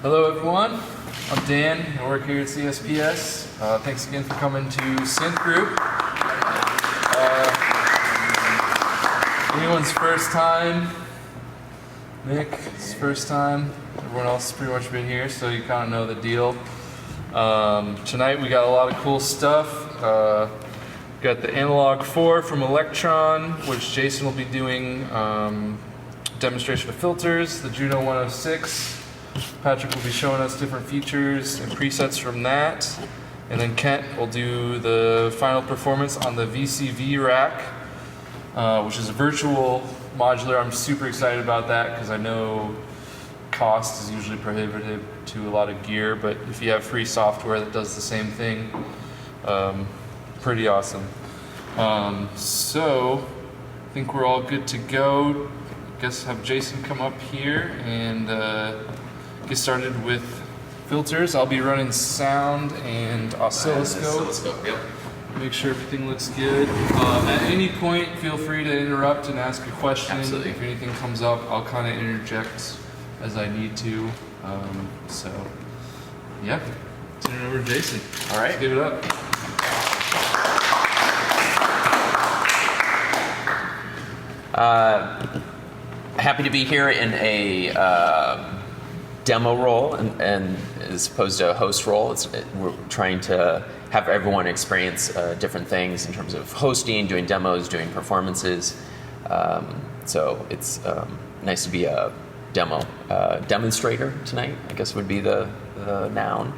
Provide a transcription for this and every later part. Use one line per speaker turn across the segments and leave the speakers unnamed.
Hello everyone, I'm Dan, I work here at CSPS. Thanks again for coming to Synth Group. Anyone's first time? Nick's first time. Everyone else has pretty much been here, so you kind of know the deal. Tonight we got a lot of cool stuff. Got the Analog Four from Elektron, which Jason will be doing demonstration of filters. The Juno 106. Patrick will be showing us different features and presets from that. And then Kent will do the final performance on the VCV rack, which is a virtual modular. I'm super excited about that because I know cost is usually prohibitive to a lot of gear, but if you have free software that does the same thing, pretty awesome. So I think we're all good to go. I guess have Jason come up here and get started with filters. I'll be running sound and oscilloscope.
Yep.
Make sure everything looks good. At any point, feel free to interrupt and ask a question.
Absolutely.
If anything comes up, I'll kind of interject as I need to. So, yeah, turn it over to Jason.
All right.
Let's give it up.
Happy to be here in a demo role and as opposed to a host role. We're trying to have everyone experience different things in terms of hosting, doing demos, doing performances. So it's nice to be a demonstrator tonight, I guess would be the noun.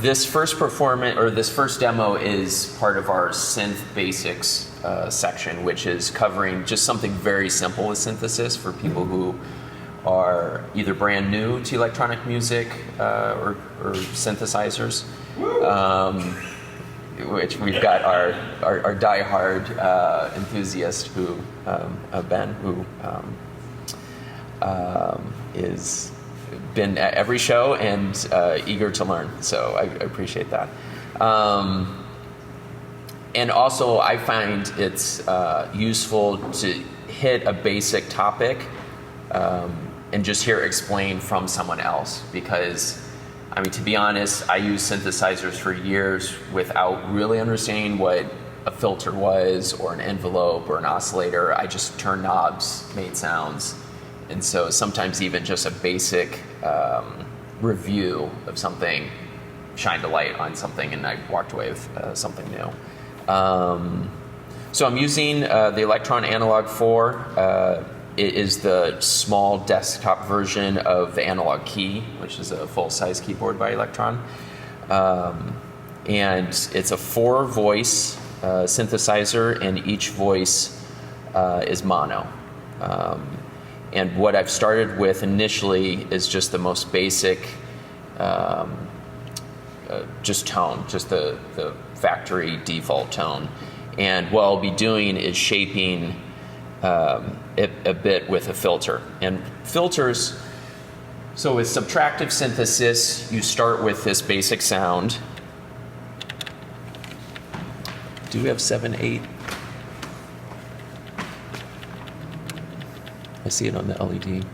This first performance, or this first demo, is part of our Synth Basics section, which is covering just something very simple with synthesis for people who are either brand new to electronic music or synthesizers. Which we've got our diehard enthusiast who Ben, who is been at every show and eager to learn. So I appreciate that. And also I find it's useful to hit a basic topic and just hear it explained from someone else, because I mean, to be honest, I used synthesizers for years without really understanding what a filter was or an envelope or an oscillator. I just turned knobs, made sounds. And so sometimes even just a basic review of something shined a light on something and I walked away with something new. So I'm using the Elektron Analog Four. It is the small desktop version of the Analog Key, which is a full-size keyboard by Elektron. And it's a 4-voice synthesizer, and each voice is mono. And what I've started with initially is just the most basic, just tone, just the factory default tone. And what I'll be doing is shaping it a bit with a filter. And filters, so with subtractive synthesis, you start with this basic sound. Do we have 7, 8? I see it on the LED.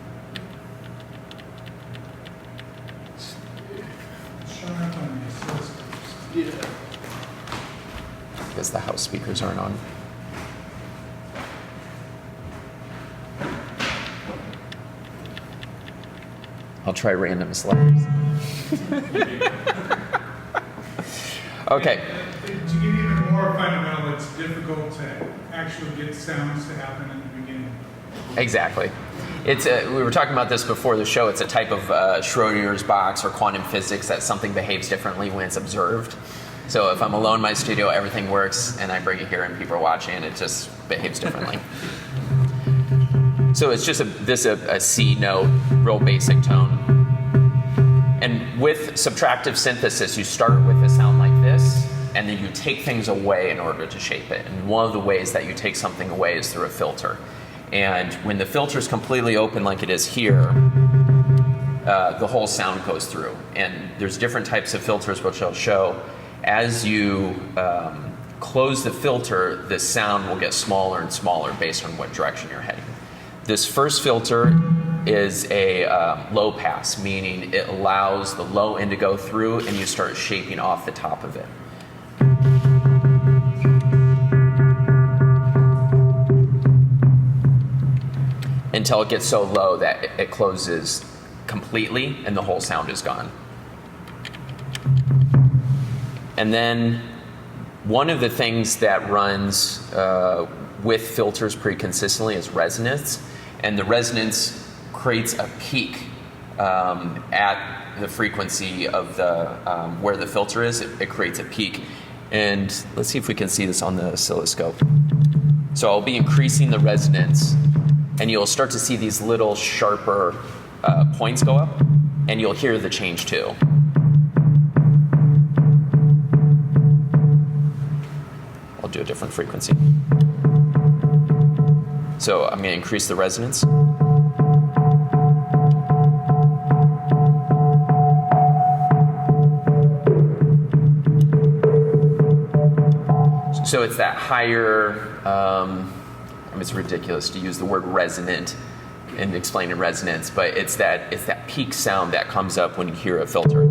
Yeah.
I guess the house speakers aren't on. I'll try random sliders. Okay.
To give you even more fundamental, it's difficult to actually get sounds to happen in the beginning.
Exactly. It's we were talking about this before the show. It's a type of Schrodinger's box or quantum physics that something behaves differently when it's observed. So if I'm alone in my studio, everything works, and I bring it here and people are watching, it just behaves differently. So it's just a C note, real basic tone. And with subtractive synthesis, you start with a sound like this, and then you take things away in order to shape it. And one of the ways that you take something away is through a filter. And when the filter is completely open like it is here, the whole sound goes through. And there's different types of filters, which I'll show. As you close the filter, the sound will get smaller and smaller based on what direction you're heading. This first filter is a low pass, meaning it allows the low end to go through and you start shaping off the top of it. Until it gets so low that it closes completely and the whole sound is gone. And then one of the things that runs with filters pretty consistently is resonance. And the resonance creates a peak at the frequency of the where the filter is. It creates a peak. And let's see if we can see this on the oscilloscope. So I'll be increasing the resonance, and you'll start to see these little sharper points go up, and you'll hear the change too. I'll do a different frequency. So I'm going to increase the resonance. So it's that higher, it's ridiculous to use the word resonant in explaining resonance, but it's that peak sound that comes up when you hear a filter.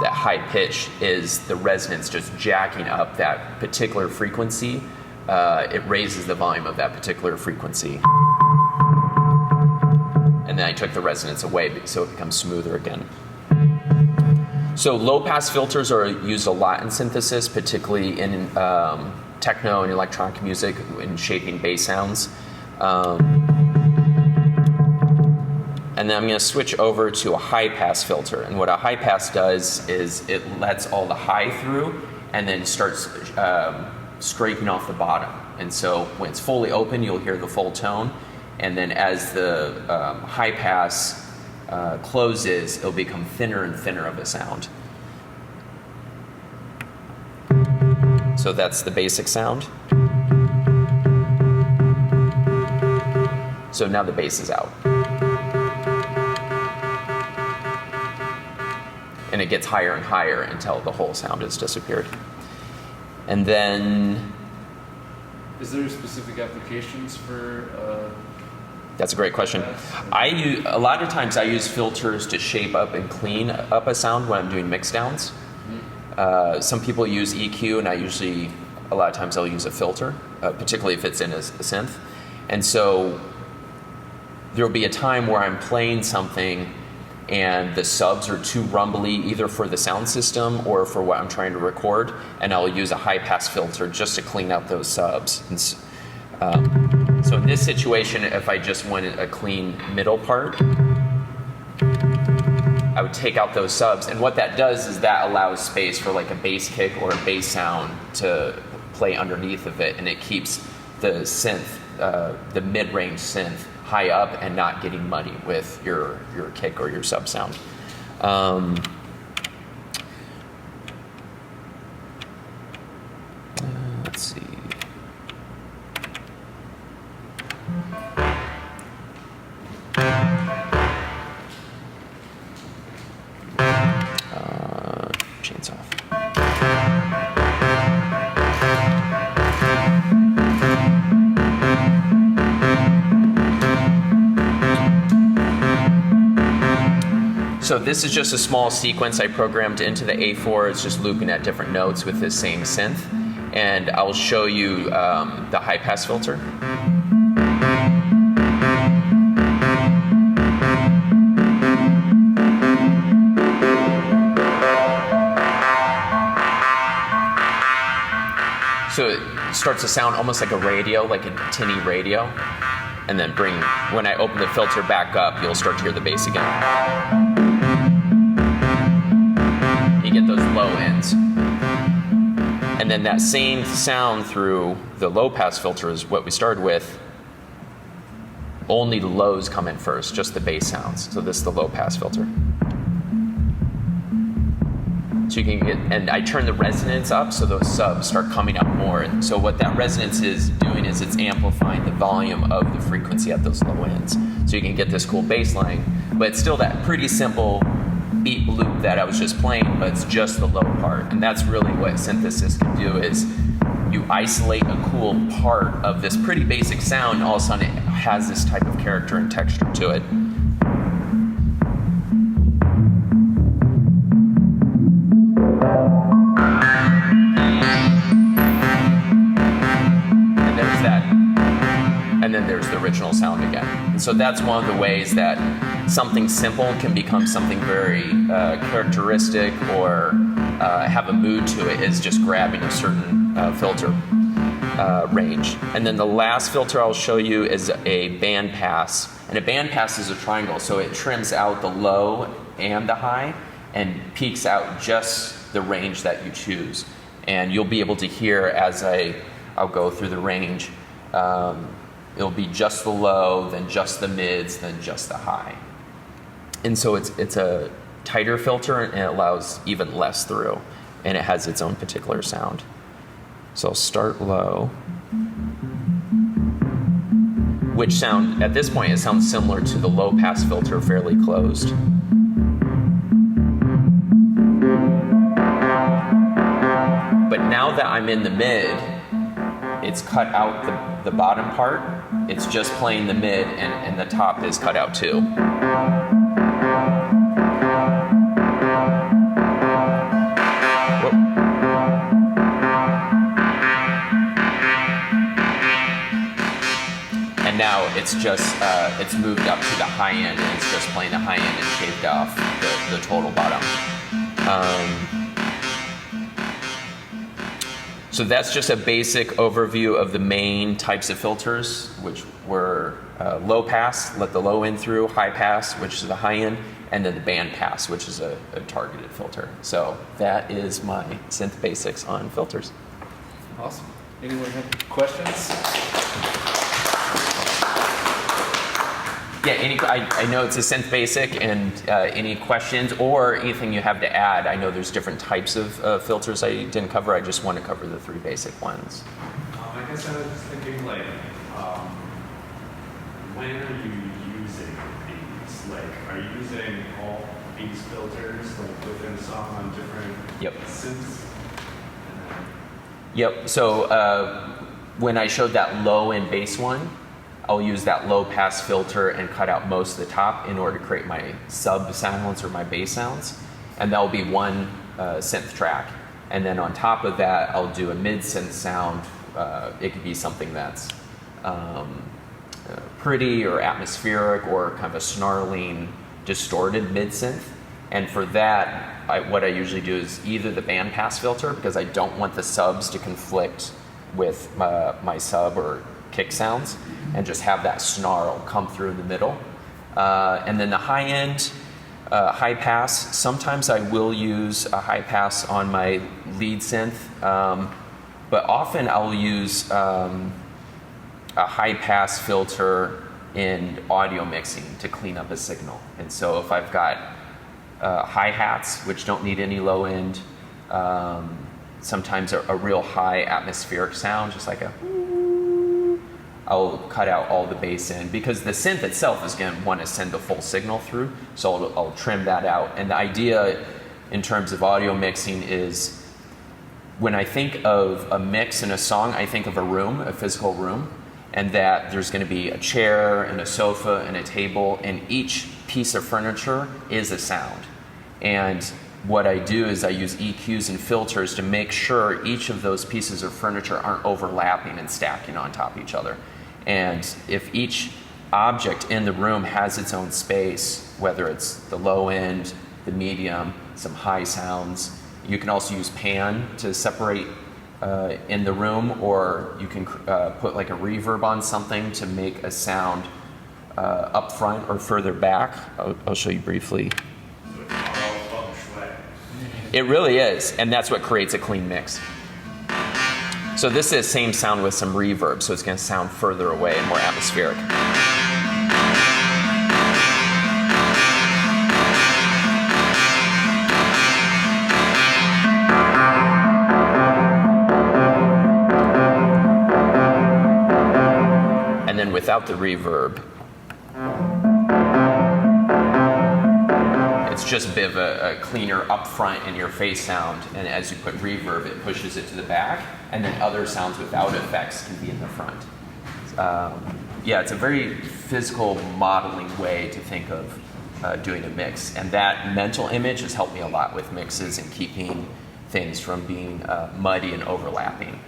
That high pitch is the resonance just jacking up that particular frequency. It raises the volume of that particular frequency. And then I took the resonance away so it becomes smoother again. So low-pass filters are used a lot in synthesis, particularly in techno and electronic music, in shaping bass sounds. And then I'm going to switch over to a high-pass filter. And what a high-pass does is it lets all the high through and then starts scraping off the bottom. And so when it's fully open, you'll hear the full tone. And then as the high-pass closes, it'll become thinner and thinner of a sound. So that's the basic sound. So now the bass is out. And it gets higher and higher until the whole sound has disappeared. And then...
Is there specific applications for...
That's a great question. A lot of times I use filters to shape up and clean up a sound when I'm doing mix downs. Some people use EQ, and a lot of times I'll use a filter, particularly if it's in a synth. And so there'll be a time where I'm playing something and the subs are too rumbly, either for the sound system or for what I'm trying to record, and I'll use a high-pass filter just to clean out those subs. So in this situation, if I just wanted a clean middle part, I would take out those subs. And what that does is that allows space for like a bass kick or a bass sound to play underneath of it, and it keeps the synth, the mid-range synth, high up and not getting muddy with your kick or your sub sound. Let's see. Chains off. So this is just a small sequence I programmed into the A4. It's just looping at different notes with this same synth. And I'll show you the high-pass filter. So it starts to sound almost like a radio, like a tinny radio. And then when I open the filter back up, you'll start to hear the bass again. You get those low ends. And then that same sound through the low pass filter is what we started with. Only the lows come in first, just the bass sounds. So this is the low pass filter. So you can get, and I turn the resonance up so those subs start coming up more. And so what that resonance is doing is it's amplifying the volume of the frequency at those low ends. So you can get this cool bass line, but it's still that pretty simple beat loop that I was just playing, but it's just the low part. And that's really what synthesis can do, is you isolate a cool part of this pretty basic sound, and all of a sudden it has this type of character and texture to it. And there's that. And then there's the original sound again. And so that's one of the ways that something simple can become something very characteristic or have a mood to it, is just grabbing a certain filter range. And then the last filter I'll show you is a band pass. And a band pass is a triangle, so it trims out the low and the high and peaks out just the range that you choose. And you'll be able to hear as I'll go through the range. It'll be just the low, then just the mids, then just the high. And so it's a tighter filter, and it allows even less through, and it has its own particular sound. So I'll start low, which sound, at this point, it sounds similar to the low pass filter, fairly closed. But now that I'm in the mid, it's cut out the bottom part. It's just playing the mid, and the top is cut out too. Whoop. And now it's just, it's moved up to the high end, and it's just playing the high end and shaved off the total bottom. So that's just a basic overview of the main types of filters, which were low pass, let the low end through, high pass, which is the high end, and then the band pass, which is a targeted filter. So that is my Synth Basics on filters.
Awesome. Anyone have questions?
Yeah, I know it's a Synth Basic, and any questions or anything you have to add. I know there's different types of filters I didn't cover. I just want to cover the 3 basic ones.
I guess I was just thinking, like, when are you using these? Like, are you using all these filters, like, within a song on different synths?
Yep, so when I showed that low and bass one, I'll use that low pass filter and cut out most of the top in order to create my sub sounds or my bass sounds. And that'll be one synth track. And then on top of that, I'll do a mid synth sound. It could be something that's pretty or atmospheric or kind of a snarling, distorted mid synth. And for that, what I usually do is either the band pass filter, because I don't want the subs to conflict with my sub or kick sounds, and just have that snarl come through in the middle. And then the high end, high pass, sometimes I will use a high pass on my lead synth, but often I'll use a high pass filter in audio mixing to clean up a signal. And so if I've got hi-hats, which don't need any low end, sometimes a real high atmospheric sound, just like I'll cut out all the bass in, because the synth itself is going to want to send the full signal through, so I'll trim that out. And the idea in terms of audio mixing is, when I think of a mix in a song, I think of a room, a physical room, and that there's going to be a chair and a sofa and a table, and each piece of furniture is a sound. And what I do is I use EQs and filters to make sure each of those pieces of furniture aren't overlapping and stacking on top of each other. And if each object in the room has its own space, whether it's the low end, the medium, some high sounds, you can also use pan to separate in the room, or you can put like a reverb on something to make a sound up front or further back. I'll show you briefly. It really is, and that's what creates a clean mix. So this is the same sound with some reverb, so it's going to sound further away and more atmospheric. And then without the reverb, it's just a bit of a cleaner upfront in your face sound, and as you put reverb, it pushes it to the back, and then other sounds without effects can be in the front. yeah, it's a very physical modeling way to think of doing a mix. And that mental image has helped me a lot with mixes and keeping things from being muddy and overlapping.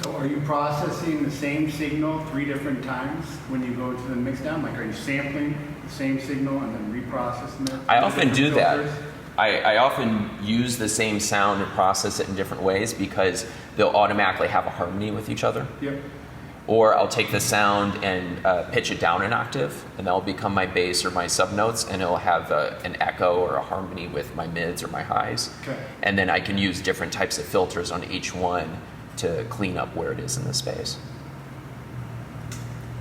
So are you processing the same signal 3 different times when you go to the mix down? Like, are you sampling the same signal and then reprocessing it?
I often do that.
Filters?
I often use the same sound and process it in different ways because they'll automatically have a harmony with each other.
Yep.
Or I'll take the sound and pitch it down an octave, and that'll become my bass or my subnotes, and it'll have an echo or a harmony with my mids or my highs.
Okay.
And then I can use different types of filters on each one to clean up where it is in the space.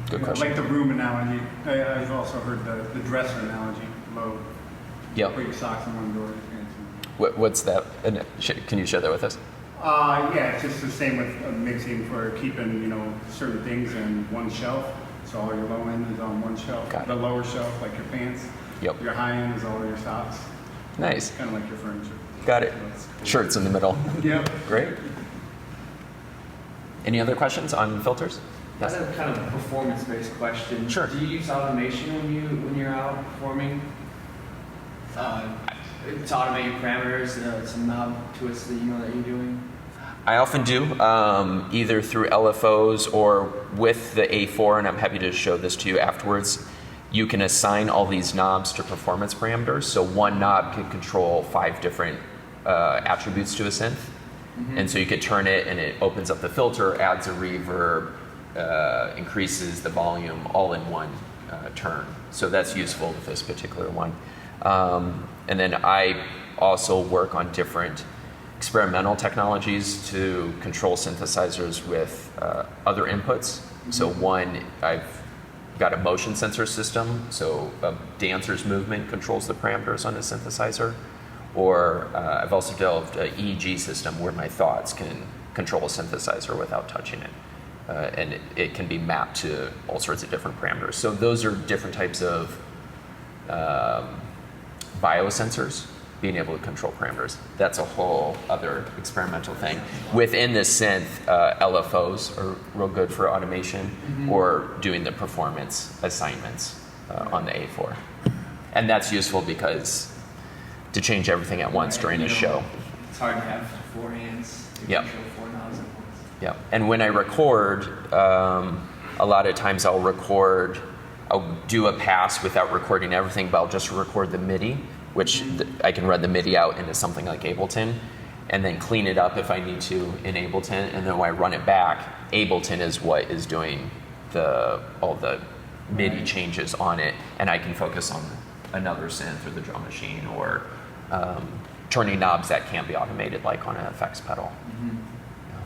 Good
Yeah,
question.
like the room analogy. I've also heard the dresser analogy. Low.
Yep.
Put your socks in one drawer.
What's that? And can you share that with us?
Yeah, it's just the same with mixing for keeping, certain things in one shelf. So all your low end is on one shelf.
Got it.
The lower shelf, like your pants.
Yep.
Your high end is all your socks.
Nice.
Kind of like your furniture.
Got it.
So that's cool.
Shirts in the middle.
Yep.
Great. Any other questions on filters?
I have kind of a performance-based question.
Sure.
Do you use automation when you're out performing? To automate your parameters, some knob twists that that you're doing?
I often do, either through LFOs or with the A4, and I'm happy to show this to you afterwards. You can assign all these knobs to performance parameters. So one knob can control 5 different attributes to a synth. Mm-hmm. And so you could turn it and it opens up the filter, adds a reverb, increases the volume all in one turn. So that's useful with this particular one. And then I also work on different experimental technologies to control synthesizers with other inputs. Mm-hmm. So one, I've got a motion sensor system, so a dancer's movement controls the parameters on a synthesizer. Or I've also developed an EEG system where my thoughts can control a synthesizer without touching it. And it can be mapped to all sorts of different parameters. So those are different types of biosensors, being able to control parameters. That's a whole other experimental thing. Within the synth, LFOs are real good for automation, mm-hmm. or doing the performance assignments on the A4. And that's useful because to change everything at once during a show.
It's hard to have 4 hands.
Yep.
Control 4 knobs at once.
Yeah, and when I record, a lot of times I'll do a pass without recording everything, but I'll just record the MIDI, which I can run the MIDI out into something like Ableton, and then clean it up if I need to in Ableton, and then when I run it back, Ableton is what is doing all the MIDI changes on it, and I can focus on another synth or the drum machine or turning knobs that can't be automated, like on an effects pedal.
Mm-hmm.
Yeah.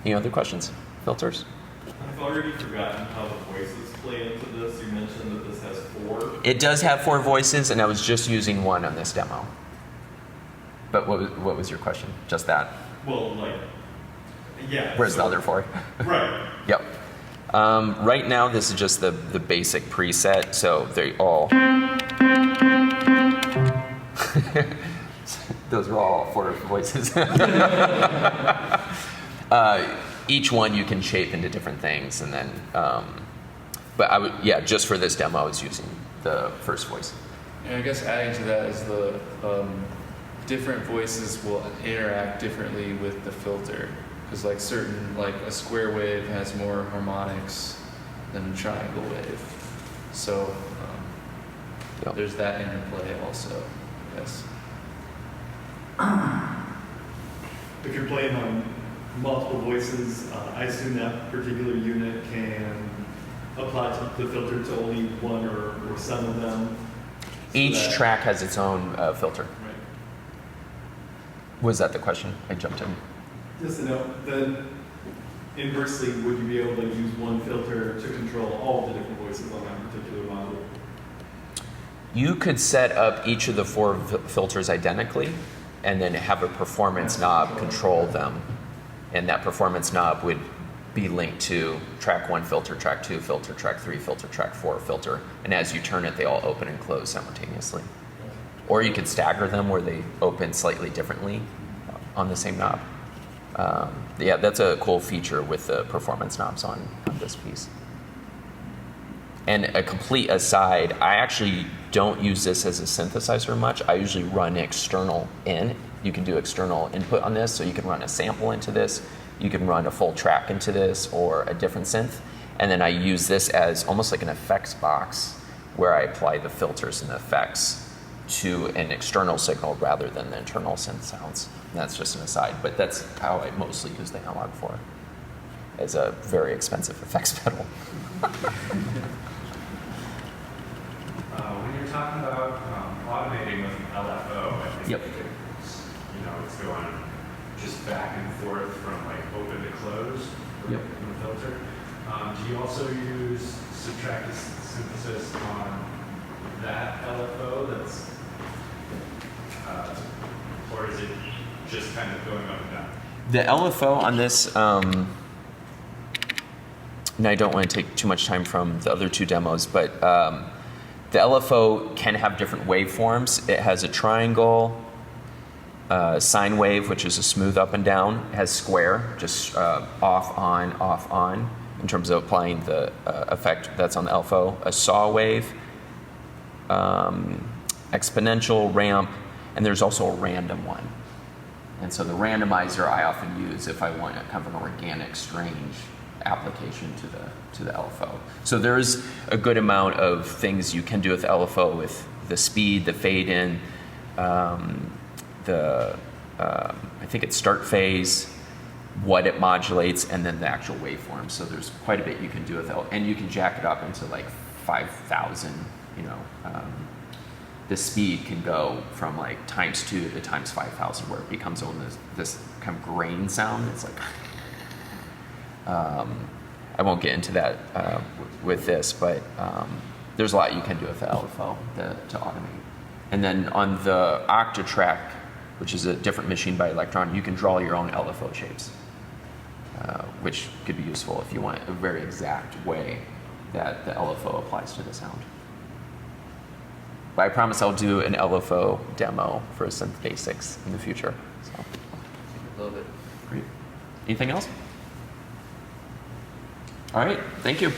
Any other questions? Filters?
I've already forgotten how the voices play into this. You mentioned that this has 4.
It does have 4 voices, and I was just using one on this demo. But what was your question? Just that?
Well, yeah.
Where's the other 4?
Right.
Yep. Right now, this is just the basic preset, so they all... Those were all 4 voices. Each one you can shape into different things, and then, but just for this demo, I was using the first voice.
And I guess adding to that is the different voices will interact differently with the filter, because like a square wave has more harmonics than a triangle wave, so
Yep.
there's that interplay also. Yes.
If you're playing on multiple voices, I assume that particular unit can apply to the filter to only one or some of them.
Each track has its own filter.
Right.
Was that the question? I jumped in.
Just to know, then inversely, would you be able to use one filter to control all the different voices on that particular model?
You could set up each of the 4 filters identically, and then have a performance knob control them. And that performance knob would be linked to track 1 filter, track 2 filter, track 3 filter, track 4 filter. And as you turn it, they all open and close simultaneously. Or you could stagger them where they open slightly differently on the same knob. Yeah, that's a cool feature with the performance knobs on this piece. And a complete aside, I actually don't use this as a synthesizer much. I usually run external in. You can do external input on this, so you can run a sample into this, you can run a full track into this, or a different synth. And then I use this as almost like an effects box where I apply the filters and the effects to an external signal rather than the internal synth sounds. And that's just an aside, but that's how I mostly use the Analog Four, as a very expensive effects pedal.
When you're talking about automating with an LFO, I think
Yep.
it's going just back and forth from like open to close from
Yep.
the filter. Do you also use subtractive synthesis on that LFO that's, or is it just kind of going up and down?
The LFO on this, and I don't want to take too much time from the other two demos, but the LFO can have different waveforms. It has a triangle, sine wave, which is a smooth up and down. It has square, just off, on, in terms of applying the effect that's on the LFO. A saw wave, exponential, ramp, and there's also a random one. And so the randomizer I often use if I want a kind of an organic, strange application to the LFO. So there is a good amount of things you can do with LFO, with the speed, the fade in, I think it's start phase, what it modulates, and then the actual waveform. So there's quite a bit you can do with it, and you can jack it up into like 5,000. The speed can go from like ×2 to ×5,000, where it becomes on this kind of grain sound. It's like, I won't get into that with this, but there's a lot you can do with the LFO to automate. And then on the Octatrack, which is a different machine by Elektron, you can draw your own LFO shapes, which could be useful if you want a very exact way that the LFO applies to the sound. But I promise I'll do an LFO demo for Synth Basics in the future. So,
Love it.
great. Anything else? All right, thank you.